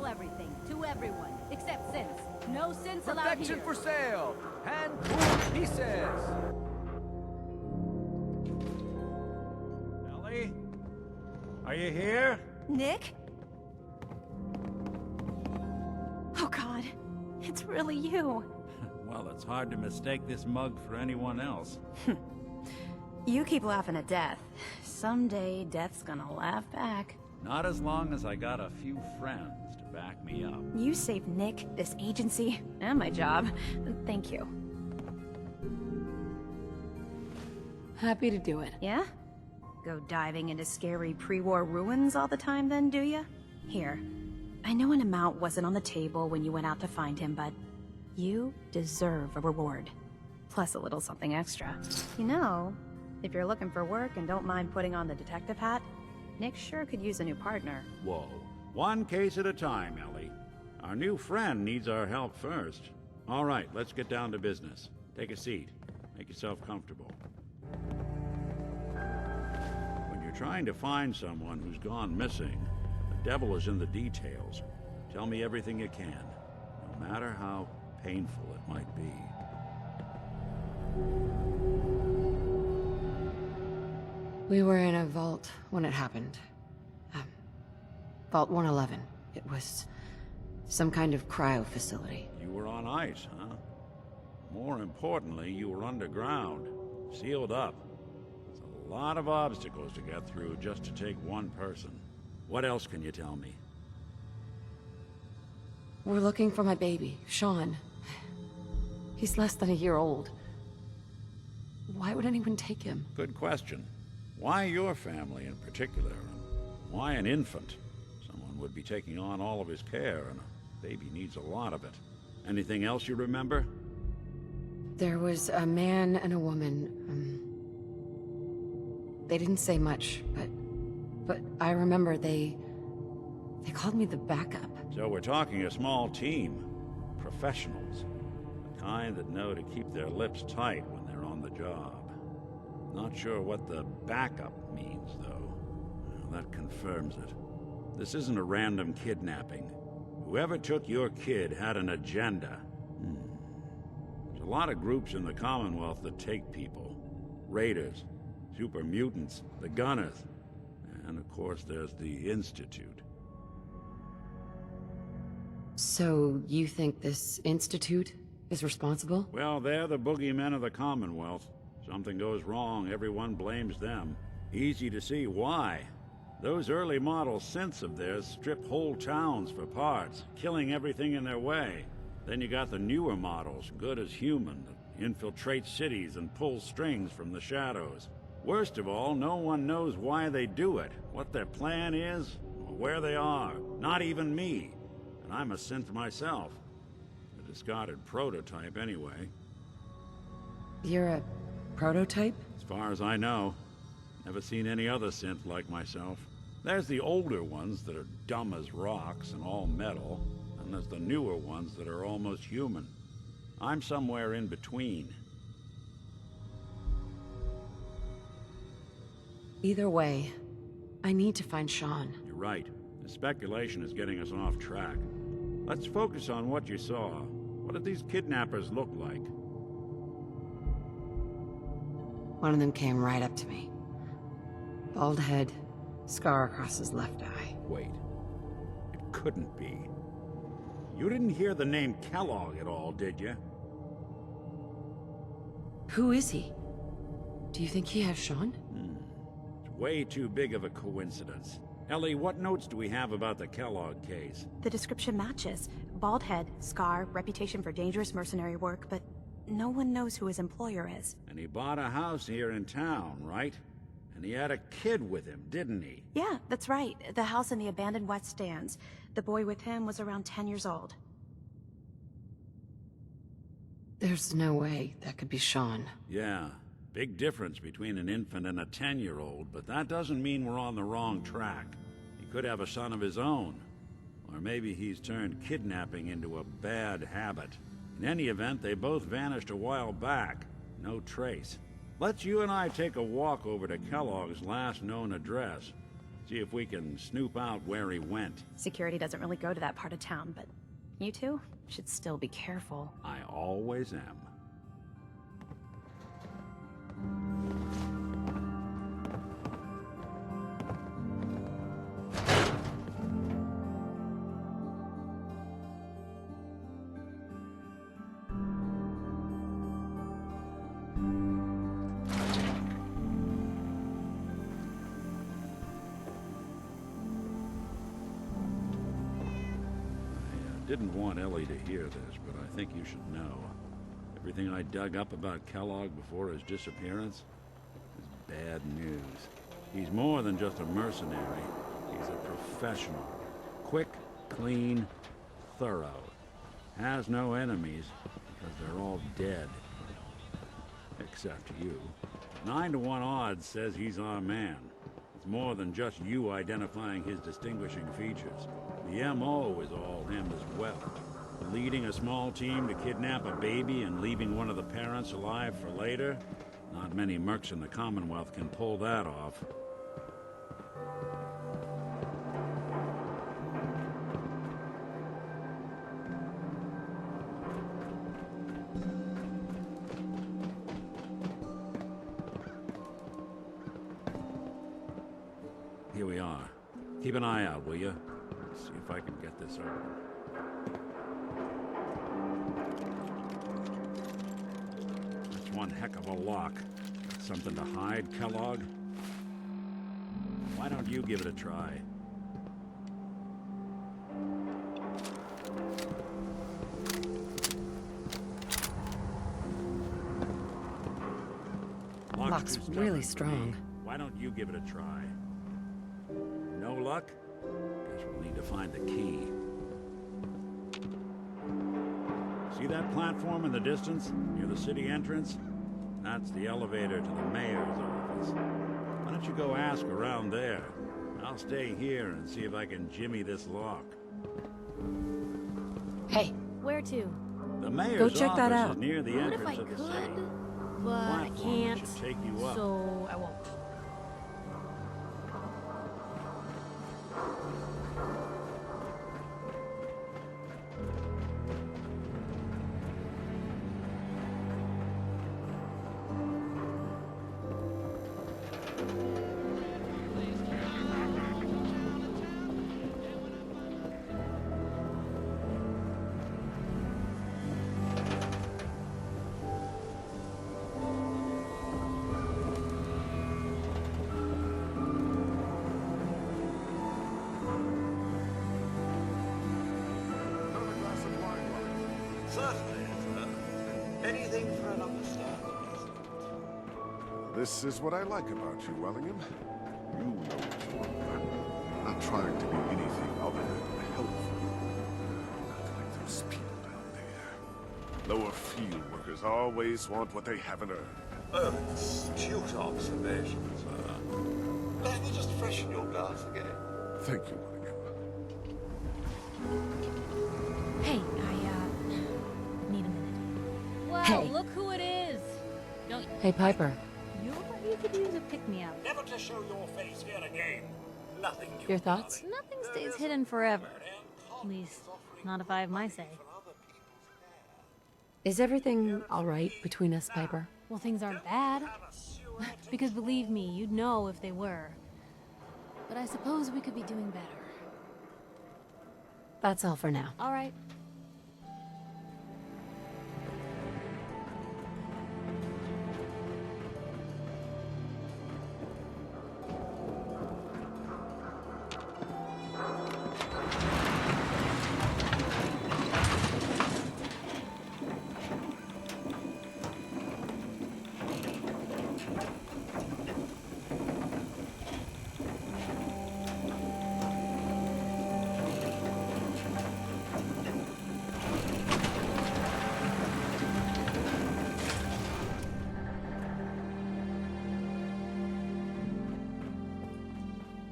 Sell everything to everyone, except synths. No synths allowed Perfection here. for sale! Hand-pulled pieces! Ellie? Are you here? Nick? Oh God, it's really you. Well, it's hard to mistake this mug for anyone else. You keep laughing at death. Someday, death's gonna laugh back. Not as long as I got a few friends to back me up. You saved Nick, this agency, and my job. Thank you. Happy to do it. Yeah? Go diving into scary pre-war ruins all the time then, do ya? Here. I know an amount wasn't on the table when you went out to find him, but you deserve a reward. Plus a little something extra. You know, if you're looking for work and don't mind putting on the detective hat, Nick sure could use a new partner. Whoa. One case at a time, Ellie. Our new friend needs our help first. All right, let's get down to business. Take a seat. Make yourself comfortable. When you're trying to find someone who's gone missing, the devil is in the details. Tell me everything you can, no matter how painful it might be. We were in a vault when it happened. Vault 111. It was some kind of cryo facility. You were on ice, huh? More importantly, you were underground, sealed up. There's a lot of obstacles to get through just to take one person. What else can you tell me? We're looking for my baby, Sean. He's less than a year old. Why would anyone take him? Good question. Why your family in particular? And why an infant? Someone would be taking on all of his care, and a baby needs a lot of it. Anything else you remember? There was a man and a woman. They didn't say much, but I remember they called me the backup. So we're talking a small team. Professionals. The kind that know to keep their lips tight when they're on the job. Not sure what the backup means, though. Well, that confirms it. This isn't a random kidnapping. Whoever took your kid had an agenda. There's a lot of groups in the Commonwealth that take people. Raiders, super mutants, the Gunners, and of course there's the Institute. So you think this institute is responsible? Well, they're the boogeymen of the Commonwealth. Something goes wrong, everyone blames them. Easy to see why. Those early model synths of theirs strip whole towns for parts, killing everything in their way. Then you got the newer models, good as human, that infiltrate cities and pull strings from the shadows. Worst of all, no one knows why they do it, what their plan is, or where they are. Not even me. And I'm a synth myself. A discarded prototype anyway. You're a prototype? As far as I know. Never seen any other synth like myself. There's the older ones that are dumb as rocks and all metal, and there's the newer ones that are almost human. I'm somewhere in between. Either way, I need to find Sean. You're right. The speculation is getting us off track. Let's focus on what you saw. What did these kidnappers look like? One of them came right up to me. Bald head, scar across his left eye. Wait. It couldn't be. You didn't hear the name Kellogg at all, did you? Who is he? Do you think he has Sean? It's way too big of a coincidence. Ellie, what notes do we have about the Kellogg case? The description matches. Bald head, scar, reputation for dangerous mercenary work, but no one knows who his employer is. And he bought a house here in town, right? And he had a kid with him, didn't he? Yeah, that's right. The house in the abandoned West Stands. The boy with him was around 10 years old. There's no way that could be Sean. Yeah. Big difference between an infant and a 10-year-old, but that doesn't mean we're on the wrong track. He could have a son of his own. Or maybe he's turned kidnapping into a bad habit. In any event, they both vanished a while back. No trace. Let's you and I take a walk over to Kellogg's last known address. See if we can snoop out where he went. Security doesn't really go to that part of town, but you two should still be careful. I always am. Didn't want Ellie to hear this, but I think you should know. Everything I dug up about Kellogg before his disappearance is bad news. He's more than just a mercenary. He's a professional. Quick, clean, thorough. Has no enemies, because they're all dead. Except you. 9 to 1 odds says he's our man. It's more than just you identifying his distinguishing features. The M.O. is all him as well. Leading a small team to kidnap a baby and leaving one of the parents alive for later? Not many mercs in the Commonwealth can pull that off. Here we are. Keep an eye out, will you? See if I can get this open. That's one heck of a lock. Something to hide, Kellogg? Why don't you give it a try? Lock's too stubborn really for strong. me. Why don't you give it a try? No luck? Guess we'll need to find the key. See that platform in the distance, near the city entrance? That's the elevator to the mayor's office. Why don't you go ask around there? I'll stay here and see if I can jimmy this lock. Hey, Where to? The mayor's Go check that office out. is near the What if I entrance of the could? city. But I Platform can't, should take you up. so I won't. Certainly, sir. Anything for an understanding. This is what I like about you, Wellingham. You know what you want. Not trying to be anything other than helpful. Not like those people down there. Lower field workers always want what they haven't earned. Oh, astute observation, sir. Let me just freshen your glass again. Thank you, Wellingham. Hey, I need a minute. Wow, Hey. look who it is! Don't hey Piper. you could use a pick-me-up. Never to show your face here again. Nothing new, Your thoughts? darling. Nothing stays hidden forever. At least, not if I have my say. Is everything alright between us, Piper? Well, things aren't bad. Because believe me, you'd know if they were. But I suppose we could be doing better. That's all for now. All right.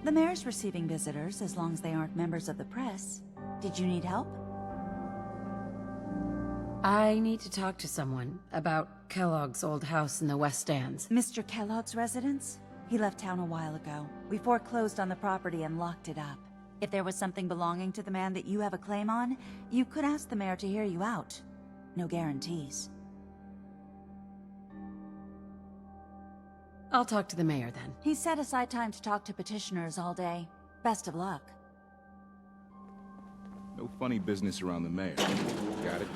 The mayor's receiving visitors as long as they aren't members of the press. Did you need help? I need to talk to someone about Kellogg's old house in the West Stands. Mr. Kellogg's residence? He left town a while ago. We foreclosed on the property and locked it up. If there was something belonging to the man that you have a claim on, you could ask the mayor to hear you out. No guarantees. I'll talk to the mayor then. He set aside time to talk to petitioners all day. Best of luck. No funny business around the mayor. Got it?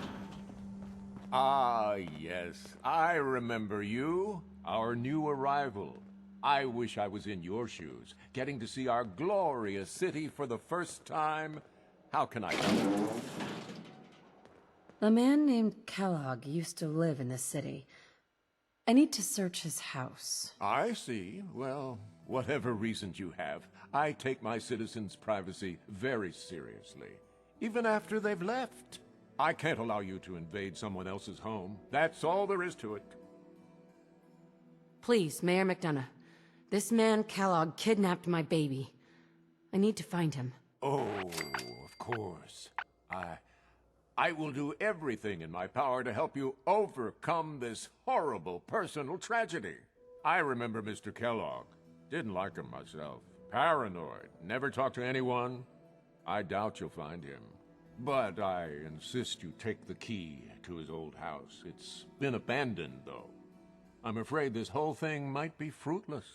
Ah, yes. I remember you. Our new arrival. I wish I was in your shoes, getting to see our glorious city for the first time. How can I help? A man named Kellogg used to live in this city. I need to search his house. I see. Well, whatever reasons you have, I take my citizens' privacy very seriously. Even after they've left. I can't allow you to invade someone else's home. That's all there is to it. Please, Mayor McDonough. This man, Kellogg, kidnapped my baby. I need to find him. Oh, of course. I will do everything in my power to help you overcome this horrible personal tragedy. I remember Mr. Kellogg. Didn't like him myself. Paranoid. Never talked to anyone. I doubt you'll find him. But I insist you take the key to his old house. It's been abandoned, though. I'm afraid this whole thing might be fruitless.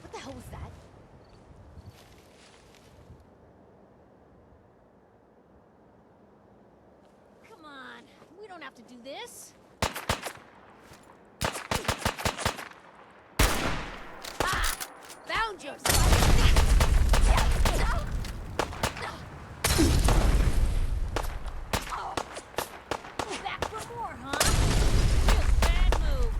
What the hell was that? Come on, we don't have to do this. Ah! Found you! Back for more, huh? Real bad move.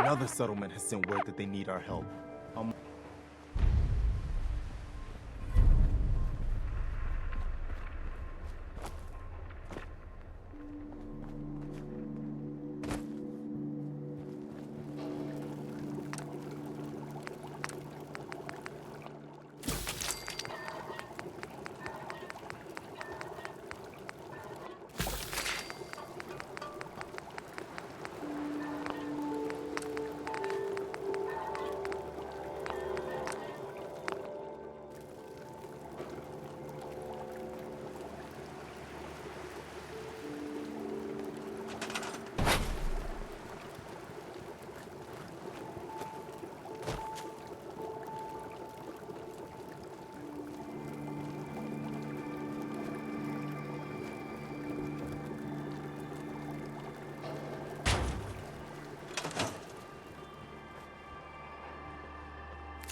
Another settlement has sent word that they need our help.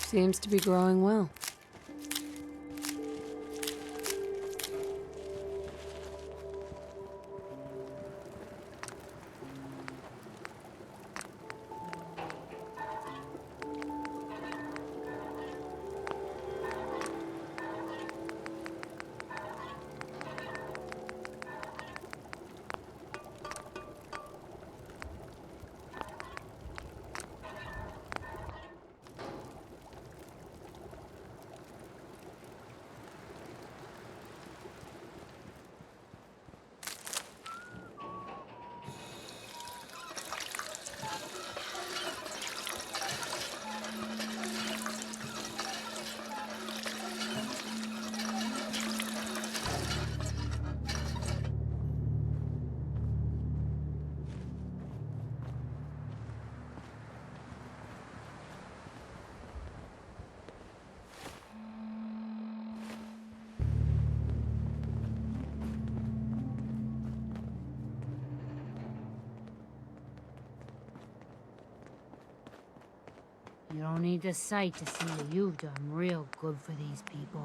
Seems to be growing well. You don't need the sight to see that you've done real good for these people.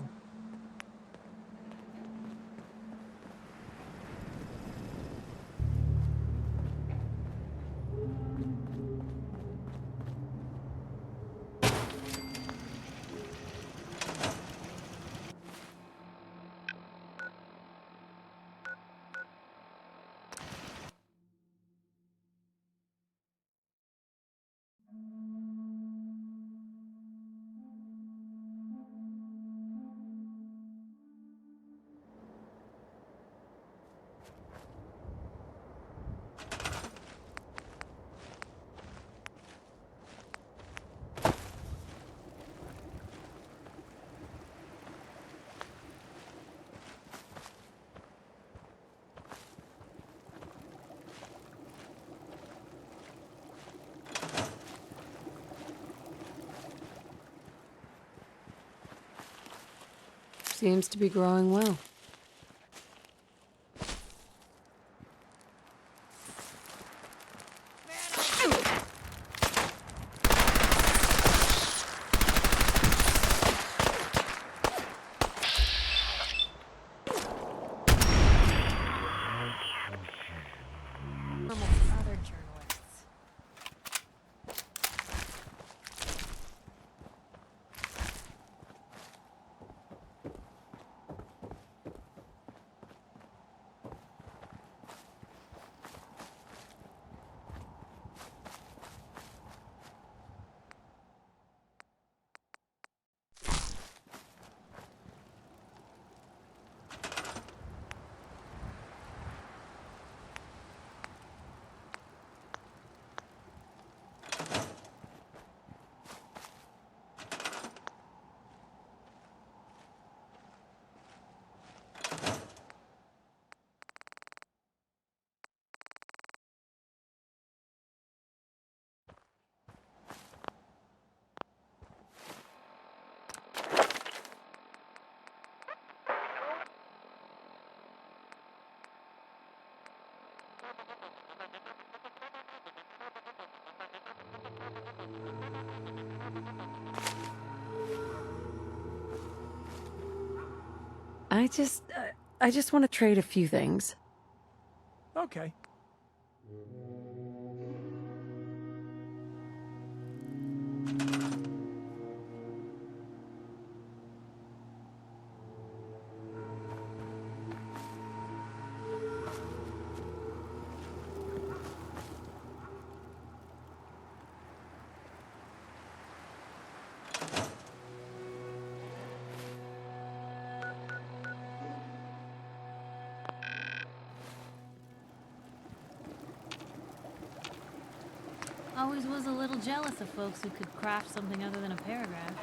Seems to be growing well. Other journalists. I just want to trade a few things. Okay. Always was a little jealous of folks who could craft something other than a paragraph.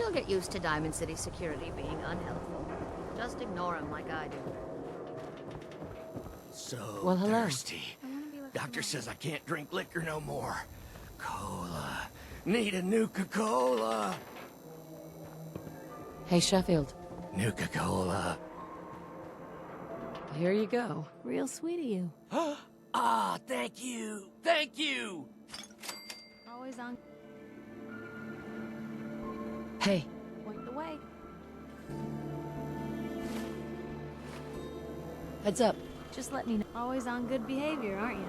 You'll get used to Diamond City security being unhelpful. Just ignore him like I do. So Well, hello. thirsty. Doctor says I can't drink liquor no more. Cola. Need a Nuka-Cola. Hey, Sheffield. Nuka-Cola. Here you go. Real sweet of you. Ah, thank you. Thank you. Always on Hey, point the way. heads up. Just let me know. Always on good behavior, aren't you?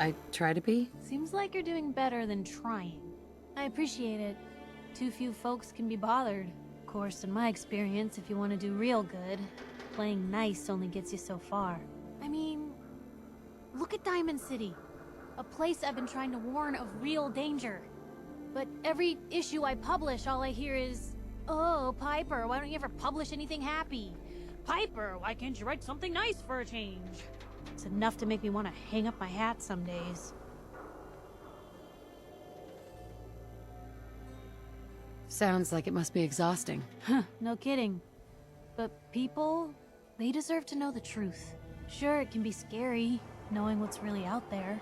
I try to be. Seems like you're doing better than trying. I appreciate it. Too few folks can be bothered. Of course, in my experience, if you want to do real good, playing nice only gets you so far. I mean, look at Diamond City. A place I've been trying to warn of real danger. But every issue I publish, all I hear is, "Oh, Piper, why don't you ever publish anything happy? Piper, why can't you write something nice for a change?" It's enough to make me want to hang up my hat some days. Sounds like it must be exhausting. Huh, no kidding. But people, they deserve to know the truth. Sure, it can be scary, knowing what's really out there.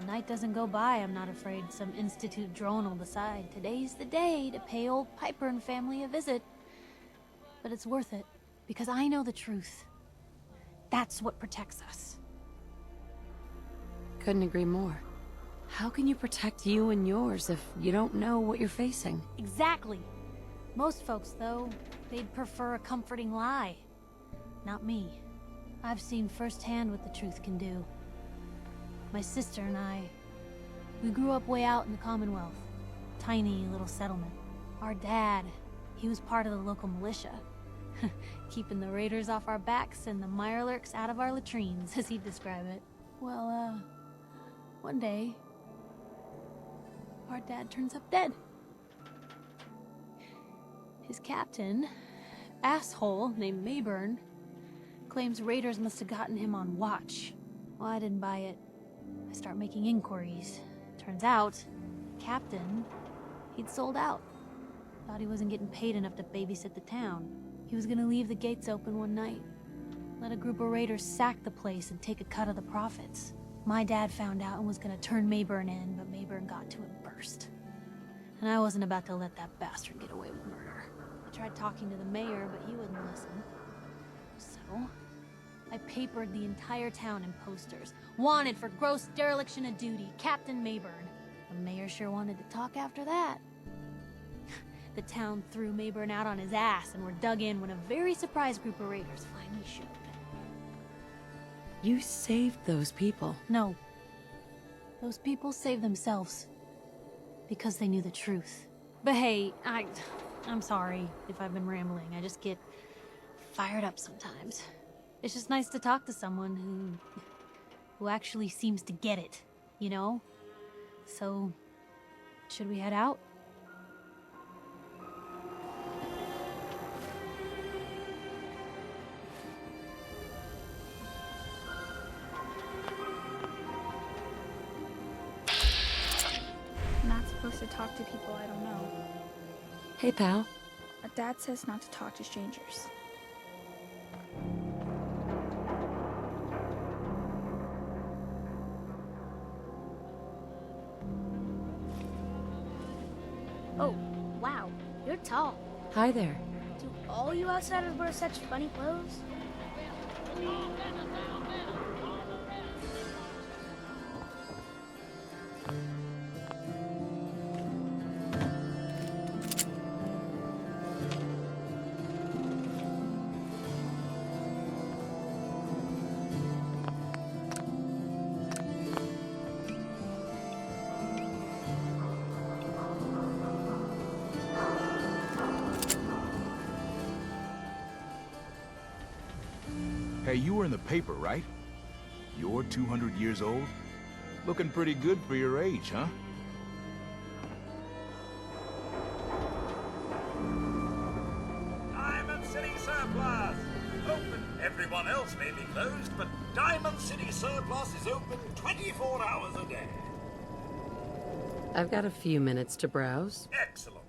A night doesn't go by, I'm not afraid some Institute drone will decide today's the day to pay old Piper and family a visit. But it's worth it, because I know the truth. That's what protects us. Couldn't agree more. How can you protect you and yours if you don't know what you're facing? Exactly. Most folks, though, they'd prefer a comforting lie. Not me. I've seen firsthand what the truth can do. My sister and I, we grew up way out in the Commonwealth. Tiny little settlement. Our dad, he was part of the local militia. Keeping the raiders off our backs and the Mirelurks out of our latrines, as he'd describe it. Well, one day, our dad turns up dead. His captain, asshole named Mayburn, claims raiders must have gotten him on watch. Well, I didn't buy it. I start making inquiries. Turns out, captain, he'd sold out. Thought he wasn't getting paid enough to babysit the town. He was gonna leave the gates open one night. Let a group of raiders sack the place and take a cut of the profits. My dad found out and was gonna turn Mayburn in, but Mayburn got to him first. And I wasn't about to let that bastard get away with murder. I tried talking to the mayor, but he wouldn't listen. So, I papered the entire town in posters. Wanted for gross dereliction of duty, Captain Mayburn. The mayor sure wanted to talk after that. The town threw Mayburn out on his ass and were dug in when a very surprised group of raiders finally showed. You saved those people. No. Those people saved themselves. Because they knew the truth. But hey, I'm sorry if I've been rambling. I just get fired up sometimes. It's just nice to talk to someone who actually seems to get it, you know? So, should we head out? I'm not supposed to talk to people I don't know. Hey, pal. But Dad says not to talk to strangers. Oh, wow. You're tall. Hi there. Do all you outsiders wear such funny clothes? Hey, you were in the paper, right? You're 200 years old? Looking pretty good for your age, huh? Diamond City Surplus! Open. Everyone else may be closed, but Diamond City Surplus is open 24 hours a day. I've got a few minutes to browse. Excellent.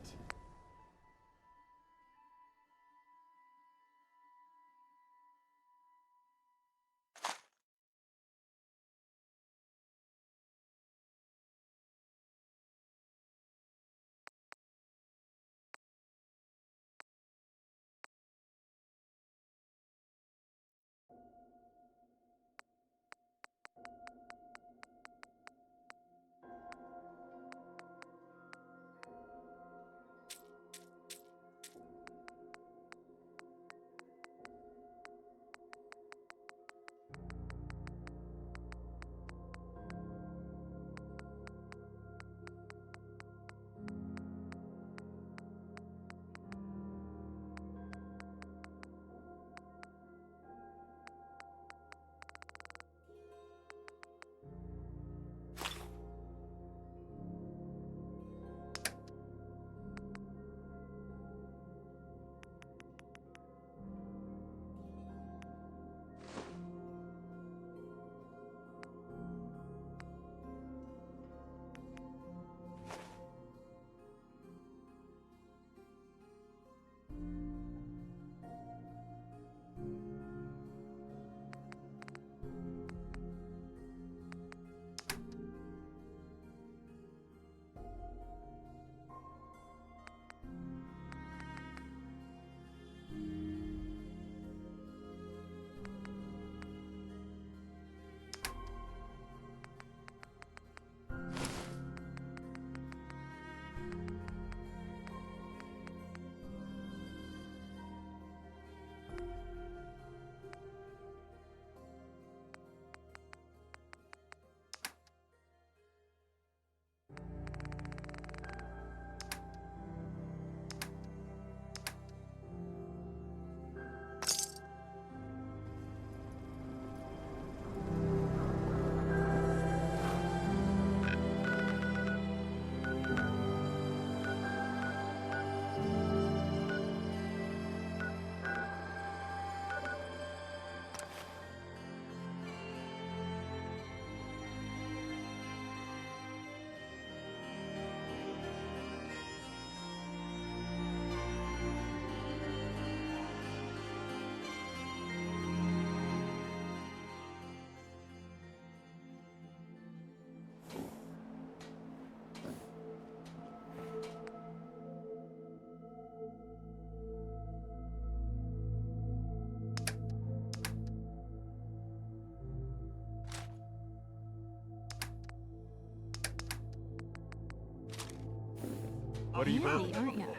Handy, aren't ya?